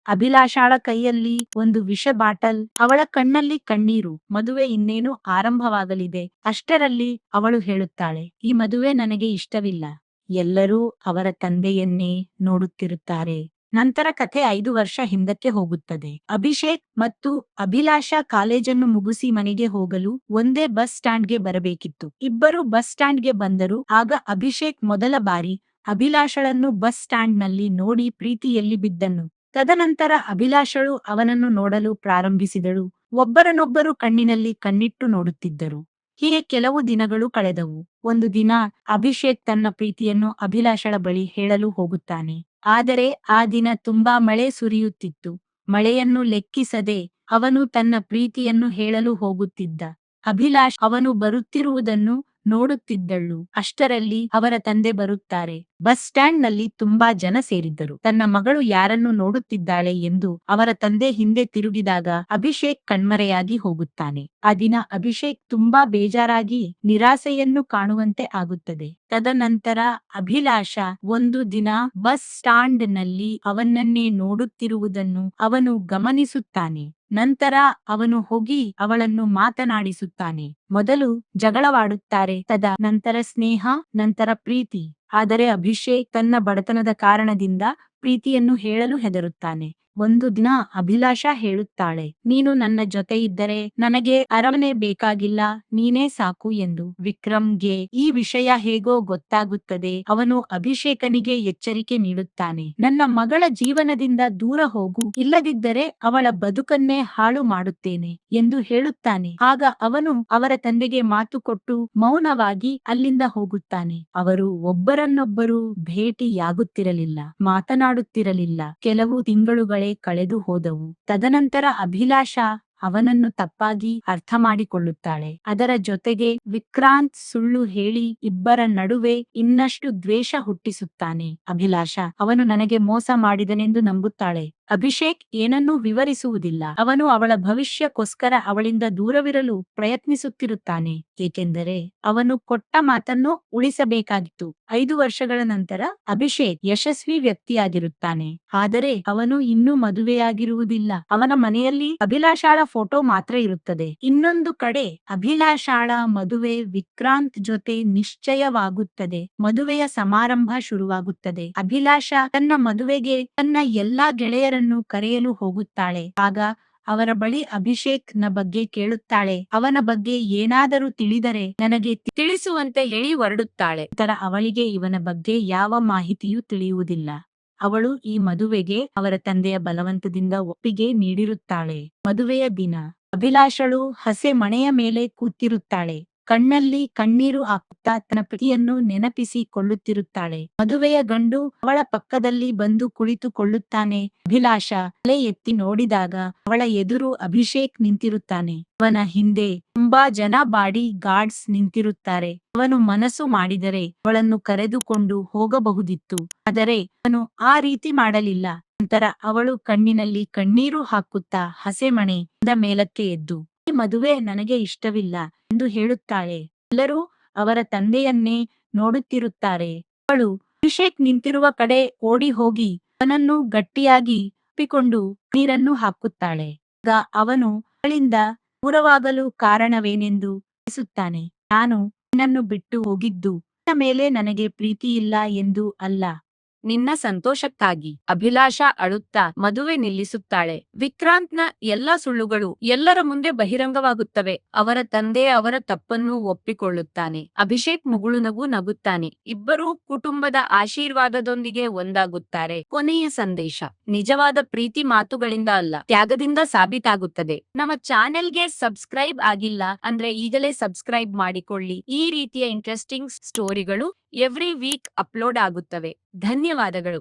ಅಭಿಲಾಷಾಳ ಕೈಯಲ್ಲಿ ಒಂದು ವಿಷ ಬಾಟಲ್, ಅವಳ ಕಣ್ಣಲ್ಲಿ ಕಣ್ಣೀರು. ಮದುವೆ ಇನ್ನೇನು ಆರಂಭವಾಗಲಿದೆ. ಅಷ್ಟರಲ್ಲಿ ಅವಳು ಹೇಳುತ್ತಾಳೆ, ಈ ಮದುವೆ ನನಗೆ ಇಷ್ಟವಿಲ್ಲ. ಎಲ್ಲರೂ ಅವರ ತಂದೆಯನ್ನೇ ನೋಡುತ್ತಿರುತ್ತಾರೆ. ನಂತರ ಕಥೆ 5 ವರ್ಷ ಹಿಂದಕ್ಕೆ ಹೋಗುತ್ತದೆ. ಅಭಿಷೇಕ್ ಮತ್ತು ಅಭಿಲಾಷಾ ಕಾಲೇಜನ್ನು ಮುಗಿಸಿ ಮನೆಗೆ ಹೋಗಲು ಒಂದೇ ಬಸ್ ಸ್ಟ್ಯಾಂಡ್ಗೆ ಬರಬೇಕಿತ್ತು. ಇಬ್ಬರು ಬಸ್ ಸ್ಟ್ಯಾಂಡ್ಗೆ ಬಂದರು. ಆಗ ಅಭಿಷೇಕ್ ಮೊದಲ ಬಾರಿ ಅಭಿಲಾಷಳನ್ನು ಬಸ್ ಸ್ಟ್ಯಾಂಡ್ನಲ್ಲಿ ನೋಡಿ ಪ್ರೀತಿಯಲ್ಲಿ ಬಿದ್ದನು. ತದನಂತರ ಅಭಿಲಾಷಳು ಅವನನ್ನು ನೋಡಲು ಪ್ರಾರಂಭಿಸಿದಳು. ಒಬ್ಬರನ್ನೊಬ್ಬರು ಕಣ್ಣಿನಲ್ಲಿ ಕಣ್ಣಿಟ್ಟು ನೋಡುತ್ತಿದ್ದರು. ಹೀಗೆ ಕೆಲವು ದಿನಗಳು ಕಳೆದವು. ಒಂದು ದಿನ ಅಭಿಷೇಕ್ ತನ್ನ ಪ್ರೀತಿಯನ್ನು ಅಭಿಲಾಷಳ ಬಳಿ ಹೇಳಲು ಹೋಗುತ್ತಾನೆ. ಆದರೆ ಆ ದಿನ ತುಂಬಾ ಮಳೆ ಸುರಿಯುತ್ತಿತ್ತು. ಮಳೆಯನ್ನು ಲೆಕ್ಕಿಸದೆ ಅವನು ತನ್ನ ಪ್ರೀತಿಯನ್ನು ಹೇಳಲು ಹೋಗುತ್ತಿದ್ದ. ಅಭಿಲಾಷ್ ಅವನು ಬರುತ್ತಿರುವುದನ್ನು ನೋಡುತ್ತಿದ್ದಳು. ಅಷ್ಟರಲ್ಲಿ ಅವರ ತಂದೆ ಬರುತ್ತಾರೆ. ಬಸ್ ಸ್ಟ್ಯಾಂಡ್ ನಲ್ಲಿ ತುಂಬಾ ಜನ ಸೇರಿದ್ದರು. ತನ್ನ ಮಗಳು ಯಾರನ್ನು ನೋಡುತ್ತಿದ್ದಾಳೆ ಎಂದು ಅವರ ತಂದೆ ಹಿಂದೆ ತಿರುಗಿದಾಗ ಅಭಿಷೇಕ್ ಕಣ್ಮರೆಯಾಗಿ ಹೋಗುತ್ತಾನೆ. ಆ ದಿನ ಅಭಿಷೇಕ್ ತುಂಬಾ ಬೇಜಾರಾಗಿ ನಿರಾಸೆಯನ್ನು ಕಾಣುವಂತೆ ಆಗುತ್ತದೆ. ತದನಂತರ ಅಭಿಲಾಷಾ ಒಂದು ದಿನ ಬಸ್ ಸ್ಟ್ಯಾಂಡ್ ನಲ್ಲಿ ಅವನನ್ನೇ ನೋಡುತ್ತಿರುವುದನ್ನು ಅವನು ಗಮನಿಸುತ್ತಾನೆ. ನಂತರ ಅವನು ಹೋಗಿ ಅವಳನ್ನು ಮಾತನಾಡಿಸುತ್ತಾನೆ. ಮೊದಲು ಜಗಳವಾಡುತ್ತಾರೆ, ನಂತರ ಸ್ನೇಹ, ನಂತರ ಪ್ರೀತಿ. ಆದರೆ ಅಭಿಷೇಕ್ ತನ್ನ ಬಡತನದ ಕಾರಣದಿಂದ ಪ್ರೀತಿಯನ್ನು ಹೇಳಲು ಹೆದರುತ್ತಾನೆ. ಒಂದು ದಿನ ಅಭಿಲಾಷಾ ಹೇಳುತ್ತಾಳೆ, ನೀನು ನನ್ನ ಜೊತೆ ಇದ್ದರೆ ನನಗೆ ಅರಮನೆ ಬೇಕಾಗಿಲ್ಲ, ನೀನೇ ಸಾಕು ಎಂದು. ವಿಕ್ರಮ್ಗೆ ಈ ವಿಷಯ ಹೇಗೋ ಗೊತ್ತಾಗುತ್ತದೆ. ಅವನು ಅಭಿಷೇಕನಿಗೆ ಎಚ್ಚರಿಕೆ ನೀಡುತ್ತಾನೆ, ನನ್ನ ಮಗಳ ಜೀವನದಿಂದ ದೂರ ಹೋಗು, ಇಲ್ಲದಿದ್ದರೆ ಅವಳ ಬದುಕನ್ನೇ ಹಾಳು ಮಾಡುತ್ತೇನೆ ಎಂದು ಹೇಳುತ್ತಾನೆ. ಆಗ ಅವನು ಅವರ ತಂದೆಗೆ ಮಾತು ಕೊಟ್ಟು ಮೌನವಾಗಿ ಅಲ್ಲಿಂದ ಹೋಗುತ್ತಾನೆ. ಅವರು ಒಬ್ಬರನ್ನೊಬ್ಬರು ಭೇಟಿಯಾಗುತ್ತಿರಲಿಲ್ಲ, ಮಾತನಾಡುತ್ತಿರಲಿಲ್ಲ. ಕೆಲವು ತಿಂಗಳುಗಳೇ ಕಳೆದು ಹೋದವು. ತದನಂತರ ಅಭಿಲಾಷಾ ಅವನನ್ನು ತಪ್ಪಾಗಿ ಅರ್ಥ ಮಾಡಿಕೊಳ್ಳುತ್ತಾಳೆ. ಅದರ ಜೊತೆಗೆ ವಿಕ್ರಾಂತ್ ಸುಳ್ಳು ಹೇಳಿ ಇಬ್ಬರ ನಡುವೆ ಇನ್ನಷ್ಟು ದ್ವೇಷ ಹುಟ್ಟಿಸುತ್ತಾನೆ. ಅಭಿಲಾಷಾ ಅವನು ನನಗೆ ಮೋಸ ಮಾಡಿದನೆಂದು ನಂಬುತ್ತಾಳೆ. ಅಭಿಷೇಕ್ ಏನನ್ನೂ ವಿವರಿಸುವುದಿಲ್ಲ. ಅವನು ಅವಳ ಭವಿಷ್ಯಕ್ಕೋಸ್ಕರ ಅವಳಿಂದ ದೂರವಿರಲು ಪ್ರಯತ್ನಿಸುತ್ತಿರುತ್ತಾನೆ, ಏಕೆಂದರೆ ಅವನು ಕೊಟ್ಟ ಮಾತನ್ನು ಉಳಿಸಬೇಕಾಗಿತ್ತು. 5 ವರ್ಷಗಳ ನಂತರ ಅಭಿಷೇಕ್ ಯಶಸ್ವಿ ವ್ಯಕ್ತಿಯಾಗಿರುತ್ತಾನೆ. ಆದರೆ ಅವನು ಇನ್ನೂ ಮದುವೆಯಾಗಿರುವುದಿಲ್ಲ. ಅವನ ಮನೆಯಲ್ಲಿ ಅಭಿಲಾಷಾಳ ಫೋಟೋ ಮಾತ್ರ ಇರುತ್ತದೆ. ಇನ್ನೊಂದು ಕಡೆ ಅಭಿಲಾಷಾಳ ಮದುವೆ ವಿಕ್ರಾಂತ್ ಜೊತೆ ನಿಶ್ಚಯವಾಗುತ್ತದೆ. ಮದುವೆಯ ಸಮಾರಂಭ ಶುರುವಾಗುತ್ತದೆ. ಅಭಿಲಾಷಾ ತನ್ನ ಮದುವೆಗೆ ತನ್ನ ಎಲ್ಲಾ ಗೆಳೆಯರನ್ನು ಕರೆಯಲು ಹೋಗುತ್ತಾಳೆ. ಆಗ ಅವರ ಬಳಿ ಅಭಿಷೇಕ್ ನ ಬಗ್ಗೆ ಕೇಳುತ್ತಾಳೆ. ಅವನ ಬಗ್ಗೆ ಏನಾದರೂ ತಿಳಿದರೆ ನನಗೆ ತಿಳಿಸುವಂತೆ ಹೇಳಿ ಹೊರಡುತ್ತಾಳೆ. ನಂತರ ಅವಳಿಗೆ ಇವನ ಬಗ್ಗೆ ಯಾವ ಮಾಹಿತಿಯೂ ತಿಳಿಯುವುದಿಲ್ಲ. ಅವಳು ಈ ಮದುವೆಗೆ ಅವರ ತಂದೆಯ ಬಲವಂತದಿಂದ ಒಪ್ಪಿಗೆ ನೀಡಿರುತ್ತಾಳೆ. ಮದುವೆಯ ದಿನ ಅಭಿಲಾಷಳು ಹಸೆ ಮಣೆಯ ಮೇಲೆ ಕೂತಿರುತ್ತಾಳೆ. ಕಣ್ಣಲ್ಲಿ ಕಣ್ಣೀರು ಹಾಕುತ್ತಾ ತನ್ನ ಪ್ರೀತಿಯನ್ನು ನೆನಪಿಸಿಕೊಳ್ಳುತ್ತಿರುತ್ತಾಳೆ. ಮದುವೆಯ ಗಂಡು ಅವಳ ಪಕ್ಕದಲ್ಲಿ ಬಂದು ಕುಳಿತುಕೊಳ್ಳುತ್ತಾನೆ. ಅಭಿಲಾಷಾ ತಲೆ ಎತ್ತಿ ನೋಡಿದಾಗ ಅವಳ ಎದುರು ಅಭಿಷೇಕ್ ನಿಂತಿರುತ್ತಾನೆ. ಅವನ ಹಿಂದೆ ತುಂಬಾ ಜನ ಬಾಡಿ ಗಾರ್ಡ್ಸ್ ನಿಂತಿರುತ್ತಾರೆ. ಅವನು ಮನಸ್ಸು ಮಾಡಿದರೆ ಅವಳನ್ನು ಕರೆದುಕೊಂಡು ಹೋಗಬಹುದಿತ್ತು, ಆದರೆ ಅವನು ಆ ರೀತಿ ಮಾಡಲಿಲ್ಲ. ನಂತರ ಅವಳು ಕಣ್ಣಿನಲ್ಲಿ ಕಣ್ಣೀರು ಹಾಕುತ್ತಾ ಹಸೆಮಣೆಯಿಂದ ಮೇಲಕ್ಕೆ ಎದ್ದು, ಈ ಮದುವೆ ನನಗೆ ಇಷ್ಟವಿಲ್ಲ ಎಂದು ಹೇಳುತ್ತಾಳೆ. ಎಲ್ಲರೂ ಅವರ ತಂದೆಯನ್ನೇ ನೋಡುತ್ತಿರುತ್ತಾರೆ. ಅವಳು ಅಭಿಷೇಕ್ ನಿಂತಿರುವ ಕಡೆ ಓಡಿ ಹೋಗಿ ಅವನನ್ನು ಗಟ್ಟಿಯಾಗಿ ಅಪ್ಪಿಕೊಂಡು ನೀರನ್ನು ಹಾಕುತ್ತಾಳೆ. ಆಗ ಅವನು ಅವಳಿಂದ ದೂರವಾಗಲು ಕಾರಣವೇನೆಂದು ಪ್ರಶ್ನಿಸುತ್ತಾನೆ. ನಾನು ನಿನ್ನನ್ನು ಬಿಟ್ಟು ಹೋಗಿದ್ದು ನಿನ್ನ ಮೇಲೆ ನನಗೆ ಪ್ರೀತಿ ಇಲ್ಲ ಎಂದು ಅಲ್ಲ, ನಿನ್ನ ಸಂತೋಷಕ್ಕಾಗಿ. ಅಭಿಲಾಷಾ ಅಳುತ್ತಾ ಮದುವೆ ನಿಲ್ಲಿಸುತ್ತಾಳೆ. ವಿಕ್ರಾಂತ್ನ ಎಲ್ಲಾ ಸುಳ್ಳುಗಳು ಎಲ್ಲರ ಮುಂದೆ ಬಹಿರಂಗವಾಗುತ್ತವೆ. ಅವರ ತಂದೆ ಅವರ ತಪ್ಪನ್ನು ಒಪ್ಪಿಕೊಳ್ಳುತ್ತಾನೆ. ಅಭಿಷೇಕ್ ಮುಗುಳು ನಗು ನಗುತ್ತಾನೆ. ಇಬ್ಬರೂ ಕುಟುಂಬದ ಆಶೀರ್ವಾದದೊಂದಿಗೆ ಒಂದಾಗುತ್ತಾರೆ. ಕೊನೆಯ ಸಂದೇಶ, ನಿಜವಾದ ಪ್ರೀತಿ ಮಾತುಗಳಿಂದ ಅಲ್ಲ, ತ್ಯಾಗದಿಂದ ಸಾಬೀತಾಗುತ್ತದೆ. ನಮ್ಮ ಚಾನೆಲ್ಗೆ ಸಬ್ಸ್ಕ್ರೈಬ್ ಆಗಿಲ್ಲ ಅಂದ್ರೆ ಈಗಲೇ ಸಬ್ಸ್ಕ್ರೈಬ್ ಮಾಡಿಕೊಳ್ಳಿ. ಈ ರೀತಿಯ ಇಂಟ್ರೆಸ್ಟಿಂಗ್ ಸ್ಟೋರಿಗಳು ಎವ್ರಿ ವೀಕ್ ಅಪ್ಲೋಡ್ ಆಗುತ್ತವೆ. ಧನ್ಯವಾದಗಳು.